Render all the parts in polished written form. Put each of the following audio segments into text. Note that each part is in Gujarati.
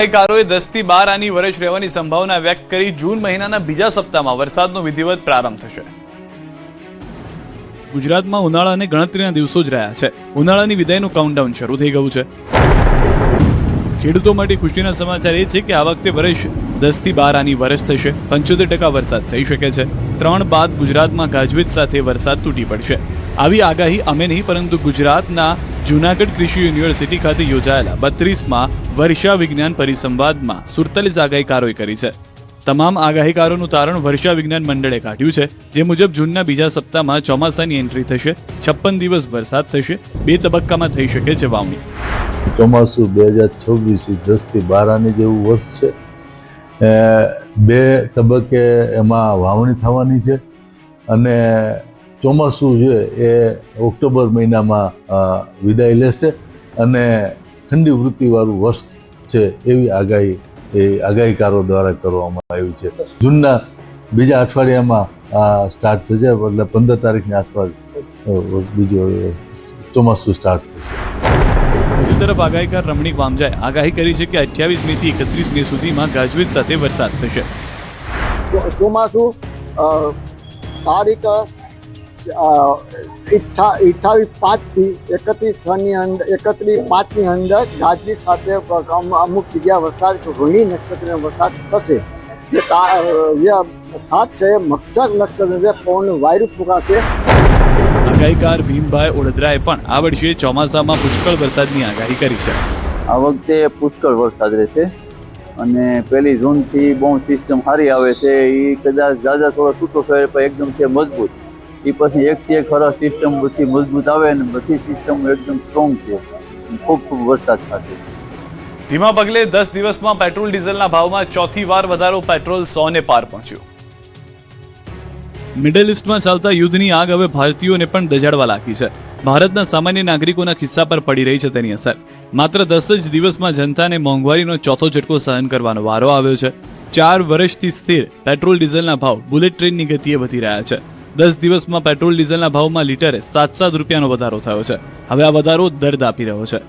આગાહીકારોએ 10 થી 12 આની વરસ રહેવાની સંભાવના વ્યક્ત કરી જૂન મહિનાના બીજા સપ્તાહમાં વરસાદનો વિધિવત પ્રારંભ થશે। ગુજરાતમાં ઉનાળાને ગણતરીના દિવસો જ રહ્યા છે। ઉનાળાની વિદાયનું કાઉન્ટડાઉન શરૂ થઈ ગયું છે। ખેડૂતો માટે ખુશીના સમાચાર એ છે કે આ વખતે વર્ષ 10 થી 12 આની વરસ થશે। 75% વરસાદ થઈ શકે છે। 3 બાદ ગુજરાતમાં ગાજવીજ સાથે વરસાદ તૂટી પડશે। આવી આગાહી અમે નહીં પરંતુ ગુજરાતના જૂનાગઢ કૃષિ યુનિવર્સિટી ખાતે યોજાયેલા 32માં વર્ષા વિજ્ઞાન પરિસંવાદમાં 47 આગાહીકારોએ કરી છે। તમામ આગાહીકારોનું તારણ વર્ષા વિજ્ઞાન મંડળે કાઢ્યું છે, જે મુજબ જૂનના બીજા સપ્તાહમાં ચોમાસાની એન્ટ્રી થશે। 56 દિવસ વરસાદ થશે। 2 તબક્કામાં થઈ શકે છે વાવણી। ચોમાસું 2026 10 થી 12 આની જેવું વર્ષ છે। 2 તબક્કે એમાં વાવણી થવાની છે અને ચોમાસું છે એ ઓક્ટોબર મહિનામાં વિદાય લેશે અને ઠંડી વૃત્તિવાળું વર્ષ છે એવી આગાહીકારો દ્વારા કરવામાં આવી છે। જૂનના બીજા અઠવાડિયામાં સ્ટાર્ટ થશે, એટલે 15 તારીખની આસપાસ બીજો ચોમાસું સ્ટાર્ટ થશે। બીજી તરફ આગાહીકાર રમણીક વામજાએ આગાહી કરી છે કે 28 મે થી 31 મે સુધીમાં ગાજવીજ સાથે વરસાદ થશે। ચોમાસું તારીખ 28/5 થી 31/5 ની અંદર ગાજવીજ સાથે અમુક જગ્યા વરસાદ રોહિણી નક્ષત્રનો વરસાદ થશે। જે 7 છે મક્ષર નક્ષત્ર છે, પવન વાયુ ફૂંકાશે। આગાહીકાર ભીમભાઈ ઓડદરાએ પણ આ વર્ષે ચોમાસામાં પુષ્કળ વરસાદની આગાહી કરી છે। આ વખતે પુષ્કળ વરસાદ રહેશે અને 1 જૂનથી બોન્ડ સિસ્ટમ સારી આવે છે। એ કદાચ ઝાઝા થોડા છૂટો શહેર પર એકદમ છે મજબૂત। એ પછી એકથી એક ખરા સિસ્ટમ બધી મજબૂત આવે અને બધી સિસ્ટમ એકદમ સ્ટ્રોંગ છે। ખૂબ વરસાદ થશે। ધીમા પગલે 10 દિવસમાં પેટ્રોલ ડીઝલના ભાવમાં ચોથી વાર વધારો। પેટ્રોલ 100 ને પાર પહોંચ્યું। મિડલ ઇસ્ટમાં ચાલતા યુદ્ધની આગ હવે ભારતીયોને પણ દજાડવા લાગી છે। ભારતના સામાન્ય નાગરિકોના ખિસ્સા પર પડી રહી છે તેની અસર। માત્ર 10 જ દિવસમાં જનતાને મોંઘવારીનો ચોથો ઝટકો સહન કરવાનો વારો આવ્યો છે। 4 વર્ષથી સ્થિર પેટ્રોલ ડીઝલના ભાવ બુલેટ ટ્રેનની ગતિએ વધી રહ્યા છે। 10 દિવસમાં પેટ્રોલ ડીઝલના ભાવમાં લીટરે 7 રૂપિયાનો વધારો થયો છે। હવે આ વધારો દર્દ આપી રહ્યો છે,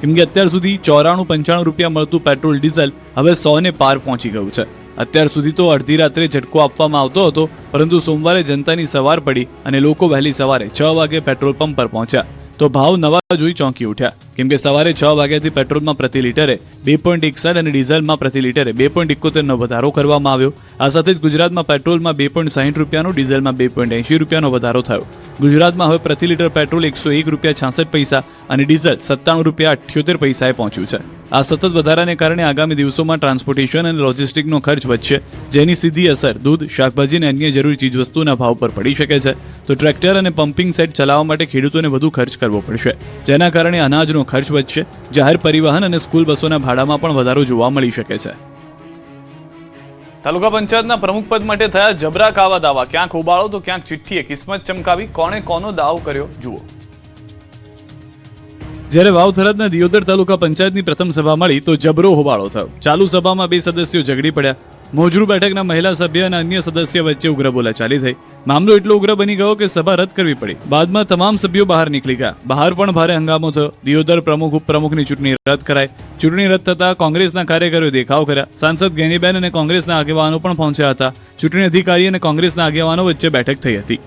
કેમ કે અત્યાર સુધી 94-95 રૂપિયા મળતું પેટ્રોલ ડીઝલ હવે 100 ને પાર પહોંચી ગયું છે। અત્યાર સુધી તો અડધી રાત્રે ઝટકો આપવામાં આવતો હતો, પરંતુ સોમવારે જનતાની સવાર પડી અને લોકો વહેલી સવારે 6 વાગે પેટ્રોલ પંપ પર પહોંચ્યા તો ભાવ નવા જોઈ ચોંકી ઉઠ્યા, કેમ કે સવારે 6 વાગ્યાથી પેટ્રોલમાં પ્રતિ લીટરે 2.61 અને ડીઝલમાં પ્રતિ લીટરે 2.71નો વધારો કરવામાં આવ્યો। આ સાથે જ ગુજરાતમાં પેટ્રોલમાં 2.60 રૂપિયાનો, ડીઝલમાં 2.80 રૂપિયાનો વધારો થયો। ગુજરાતમાં હવે પ્રતિ લીટર પેટ્રોલ 101.66 રૂપિયા અને ડીઝલ 97.78 રૂપિયાએ પહોંચ્યું છે। આ સતત વધારાને કારણે આગામી દિવસોમાં ટ્રાન્સપોર્ટેશન અને લોજિસ્ટિકનો ખર્ચ વધશે, જેની સીધી અસર દૂધ, શાકભાજી અને અન્ય જરૂરી ચીજવસ્તુના ભાવ પર પડી શકે છે। તો ટ્રેક્ટર અને પમ્પિંગ સેટ ચલાવવા માટે ખેડૂતોને વધુ ખર્ચ કરવો પડશે, જેના કારણે અનાજનો ખર્ચ વધશે। જાહેર પરિવહન અને સ્કૂલ બસોના ભાડામાં પણ વધારો જોવા મળી શકે છે। તાલુકા પંચાયતના પ્રમુખ પદ માટે થયા જબરા કાવા દાવા। ક્યાંક ઉબાળો તો ક્યાંક ચિઠ્ઠીએ કિસ્મત ચમકાવી। કોણે કોનો દાવ કર્યો જુઓ। જ્યારે વાવ થરાદના દિયોદર તાલુકા પંચાયતની પ્રથમ સભા મળી તો જબરો હોબાળો થયો। ચાલુ સભામાં 2 સદસ્યો ઝઘડી પડ્યા। મોજરૂ બેઠકના મહિલા સભ્ય અને અન્ય સદસ્ય વચ્ચે ઉગ્ર બોલાચાલી થઈ। મામલો એટલો ઉગ્ર બની ગયો કે સભા રદ કરવી પડી। બાદમાં તમામ સભ્યો બહાર નીકળી ગયા। બહાર પણ ભારે હંગામો થયો। દિયોદર પ્રમુખ ઉપપ્રમુખની ચૂંટણી રદ કરાઈ। ચૂંટણી રદ થતા કોંગ્રેસના કાર્યકરોએ દેખાવ કર્યા। સાંસદ ગેનીબેન અને કોંગ્રેસના આગેવાનો પણ પહોંચ્યા હતા। ચૂંટણી અધિકારી અને કોંગ્રેસના આગેવાનો વચ્ચે બેઠક થઈ હતી।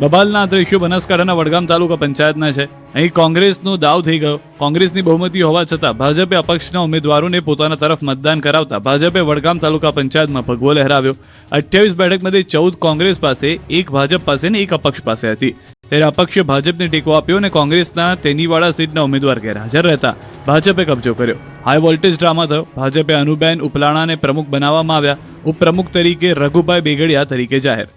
બબાલના દ્રશ્યો બનાસકાંઠાના વડગામ તાલુકા પંચાયતના છે। અહીં કોંગ્રેસનો દાવ થઈ ગયો। કોંગ્રેસની બહુમતી હોવા છતાં ભાજપે અપક્ષના ઉમેદવારોને પોતાના તરફ મતદાન કરાવતા ભાજપે વડગામ તાલુકા પંચાયતમાં ભગવો લહેરાવ્યો। 28 બેઠકમાંથી 14 કોંગ્રેસ પાસે, 1 ભાજપ પાસે અને 1 અપક્ષ પાસે હતી। ત્યારે અપક્ષે ભાજપને ટેકો આપ્યો અને કોંગ્રેસના તેનીવાડા સીટના ઉમેદવાર ગેરહાજર રહેતા ભાજપે કબજો કર્યો। હાઈ વોલ્ટેજ ડ્રામા થયો। ભાજપે અનુબેન ઉપલાણાને પ્રમુખ બનાવવામાં આવ્યા। ઉપપ્રમુખ તરીકે રઘુભાઈ બેગડિયા તરીકે જાહેર।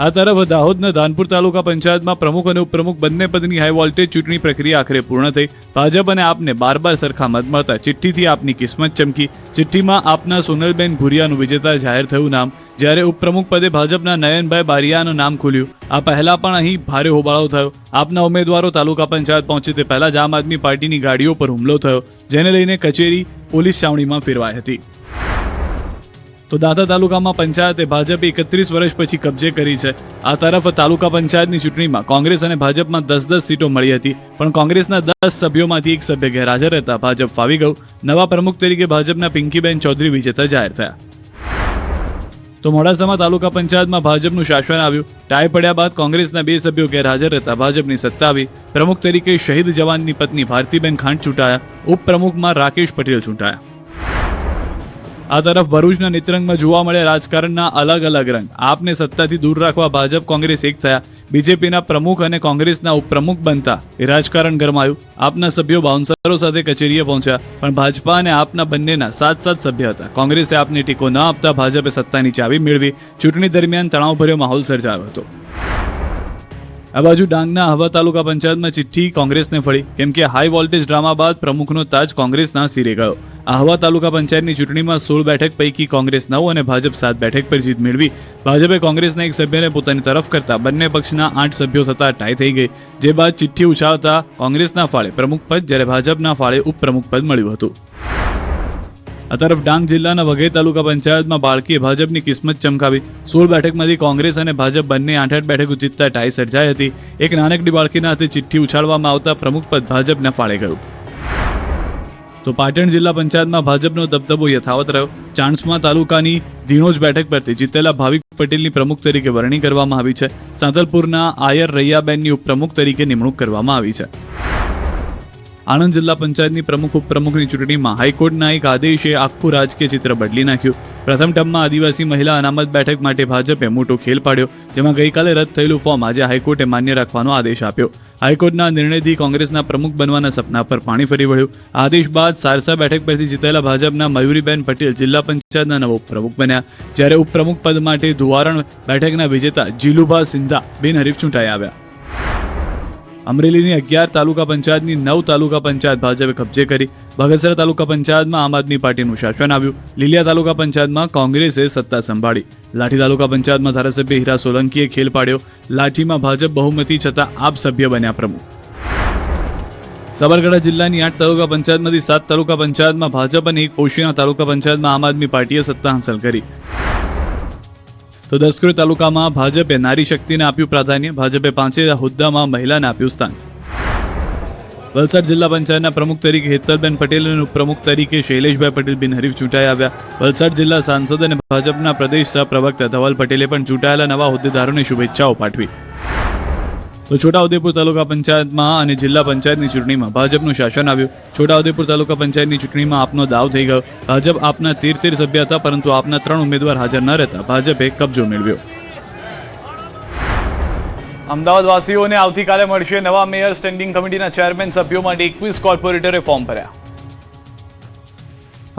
આ તરફ દાહોદના ધાનપુર તાલુકા પંચાયતમાં પ્રમુખ અને ઉપપ્રમુખ બંને પદની હાઈ વોલ્ટેજ ચૂંટણી પ્રક્રિયા આખરે પૂર્ણ થઈ। ભાજપ અને આપને 12 સરખા મત મળતા ચિઠ્ઠીથી આપની કિસ્મત ચમકી। ચિઠ્ઠીમાં આપના સોનલબેન ભુરિયાનું વિજેતા જાહેર થયું નામ, જ્યારે ઉપપ્રમુખ પદે ભાજપના નયનભાઈ બારિયાનું નામ ખુલ્યું। આ પહેલા પણ અહીં ભારે હોબાળો થયો। આપના ઉમેદવારો તાલુકા પંચાયત પહોંચે તે પહેલા જ આમ આદમી પાર્ટીની ગાડીઓ પર હુમલો થયો, જેને લઈને કચેરી પોલીસ છાવણીમાં ફેરવાઈ હતી। તો દાંતા તાલુકામાં પંચાયતે ભાજપે 31 વર્ષ પછી કબજે કરી છે. આ તરફ તાલુકા પંચાયતની ચૂંટણીમાં કોંગ્રેસ અને ભાજપમાં 10-10 સીટો મળી હતી, પણ કોંગ્રેસના 10 સભ્યોમાંથી એક સભ્ય ગેરહાજર રહેતા ભાજપ ફાવી ગયું. નવા પ્રમુખ તરીકે ભાજપના પિંકીબેન ચૌધરી વિજેતા જાહેર થયા. તો મોડાસામાં તાલુકા પંચાયતમાં ભાજપનું શાસન આવ્યું. ટાઈ પડ્યા બાદ કોંગ્રેસના 2 સભ્યો ગેરહાજર રહેતા ભાજપની સત્તા આવી. પ્રમુખ તરીકે શહીદ જવાનની પત્ની ભારતીબેન ખાંટ ચૂંટાયા. ઉપપ્રમુખમાં રાકેશ પટેલ ચૂંટાયા. આ તરફ ભરૂચના નેત્રંગમાં જોવા મળ્યા રાજકારણના અલગ અલગ રંગ. આપને સત્તાથી દૂર રાખવા ભાજપ કોંગ્રેસ એક થયા. બીજેપીના પ્રમુખ અને કોંગ્રેસના ઉપપ્રમુખ બનતા એ રાજકારણ ગરમાયું. આપના સભ્યો બાઉન્સરો સાથે કચેરીએ પહોંચ્યા, પણ ભાજપા અને આપના બંનેના 7 સભ્ય હતા. કોંગ્રેસે આપને ટેકો ન આપતા ભાજપે સત્તાની ચાવી મેળવી. ચૂંટણી દરમિયાન તણાવભર્યો માહોલ સર્જાયો હતો. આ બાજુ ડાંગના આહવા તાલુકા પંચાયતમાં ચિઠ્ઠી કોંગ્રેસને ફળી, કેમ કે હાઈ વોલ્ટેજ ડ્રામા બાદ પ્રમુખનો તાજ કોંગ્રેસના સિરે ગયો. આહવા તાલુકા પંચાયતની ચૂંટણીમાં 16 બેઠક પૈકી કોંગ્રેસ 9 અને ભાજપ 7 બેઠક પર જીત મેળવી. ભાજપે કોંગ્રેસના એક સભ્યને પોતાની તરફ કરતા બંને પક્ષના 8 સભ્યો થતા ટાઈ થઈ ગઈ. જે બાદ ચિઠ્ઠી ઉછાળતા કોંગ્રેસના ફાળે પ્રમુખ પદ, જ્યારે ભાજપના ફાળે ઉપપ્રમુખ પદ મળ્યું હતું. આ તરફ ડાંગ જિલ્લાના વઘઈ તાલુકા પંચાયતમાં બાળકીએ ભાજપની કિસ્મત ચમકાવી. 16 બેઠકમાંથી કોંગ્રેસ અને ભાજપ બંને 8 બેઠકો જીતતા ટાઈ સર્જાઈ હતી. એક નાનકડી બાળકીના હાથે ચિઠ્ઠી ઉછાળવામાં આવતા પ્રમુખ પદ ભાજપના ફાળે ગયું. તો પાટણ જિલ્લા પંચાયતમાં ભાજપનો દબદબો યથાવત રહ્યો. ચાણસ્મા તાલુકાની ધીણોજ બેઠક પરથી જીતેલા ભાવિક પટેલની પ્રમુખ તરીકે વરણી કરવામાં આવી છે. સાંતલપુરના આયર રૈયાબેનની ઉપપ્રમુખ તરીકે નિમણૂક કરવામાં આવી છે. આણંદ જિલ્લા પંચાયતની પ્રમુખ ઉપપ્રમુખની ચૂંટણીમાં હાઈકોર્ટના એક આદેશે આખું રાજકીય ચિત્ર બદલી નાખ્યું. પ્રથમ ટર્મમાં આદિવાસી મહિલા અનામત બેઠક માટે ભાજપે મોટો ખેલ પાડ્યો, જેમાં ગઈકાલે રદ થયેલું ફોર્મ આજે હાઈકોર્ટે માન્ય રાખવાનો આદેશ આપ્યો. હાઈકોર્ટના નિર્ણયથી કોંગ્રેસના પ્રમુખ બનવાના સપના પર પાણી ફરી વળ્યું. આદેશ બાદ સારસા બેઠક પરથી જીતેલા ભાજપના મયુરીબેન પટેલ જિલ્લા પંચાયતના નવા ઉપપ્રમુખ બન્યા, જ્યારે ઉપપ્રમુખ પદ માટે ધુવારણ બેઠકના વિજેતા જીલુભા સિંધા બિનહરીફ ચૂંટાઈ આવ્યા. અમરેલીની 11 તાલુકા પંચાયતની 9 તાલુકા પંચાયત ભાજપે કબજે કરી. બગસરા તાલુકા પંચાયતમાં આમ આદમી પાર્ટીનું શાસન આવ્યું. લીલિયા તાલુકા પંચાયતમાં કોંગ્રેસે સત્તા સંભાળી. લાઠી તાલુકા પંચાયતમાં ધારાસભ્ય હીરા સોલંકીએ ખેલ પાડ્યો. લાઠીમાં ભાજપ બહુમતી છતાં આપ સભ્ય બન્યા પ્રમુખ. સાબરકાંઠા જિલ્લાની 8 તાલુકા પંચાયતમાંથી 7 તાલુકા પંચાયતમાં ભાજપ અને 1 પોશીના તાલુકા પંચાયતમાં આમ આદમી પાર્ટીએ સત્તા હાંસલ કરી. તો દસક્રોઈ તાલુકામાં ભાજપે નારી શક્તિને આપ્યું પ્રાધાન્ય. ભાજપે 5 હોદ્દામાં મહિલાને આપ્યું સ્થાન. વલસાડ જિલ્લા પંચાયતના પ્રમુખ તરીકે હેતલબેન પટેલ અને ઉપપ્રમુખ તરીકે શૈલેષભાઈ પટેલ બિનહરીફ ચૂંટાઈ આવ્યા. વલસાડ જિલ્લા સાંસદ અને ભાજપના પ્રદેશ સહ પ્રવક્તા ધવલ પટેલે પણ ચૂંટાયેલા નવા હોદ્દેદારોને શુભેચ્છાઓ પાઠવી. તો છોટાઉદેપુર તાલુકા પંચાયતમાં અને જિલ્લા પંચાયતની ચૂંટણીમાં ભાજપનું શાસન આવ્યું. છોટાઉદેપુર તાલુકા પંચાયતની ચૂંટણીમાં આપનો દાવ થઈ ગયો. ભાજપ આપના 13 સભ્ય હતા, પરંતુ આપના 3 ઉમેદવાર હાજર ન રહેતા ભાજપે કબજો મેળવ્યો. અમદાવાદવાસીઓને આવતીકાલે મળશે નવા મેયર. સ્ટેન્ડિંગ કમિટીના ચેરમેન સભ્યો માટે 21 કોર્પોરેટરે ફોર્મ ભર્યા.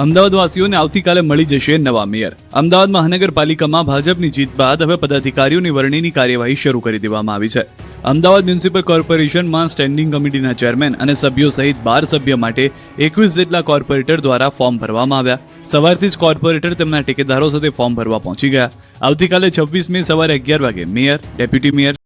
અમદાવાદવાસીઓને આવતીકાલે મળી જશે નવા મેયર. અમદાવાદ મહાનગરપાલિકામાં ભાજપની જીત બાદ હવે પદાધિકારીઓની વરણીની કાર્યવાહી શરૂ કરી દેવામાં આવી છે. અમદાવાદ મ્યુનિસિપલ કોર્પોરેશનમાં સ્ટેન્ડિંગ કમિટીના ચેરમેન અને સભ્યો સહિત 12 સભ્ય માટે 21 જેટલા કોર્પોરેટર દ્વારા ફોર્મ ભરવામાં આવ્યા. સવારથી જ કોર્પોરેટર તેમના ટેકેદારો સાથે ફોર્મ ભરવા પહોંચી ગયા. આવતીકાલે 26 મે સવારે 11 વાગે મેયર, ડેપ્યુટી મેયર,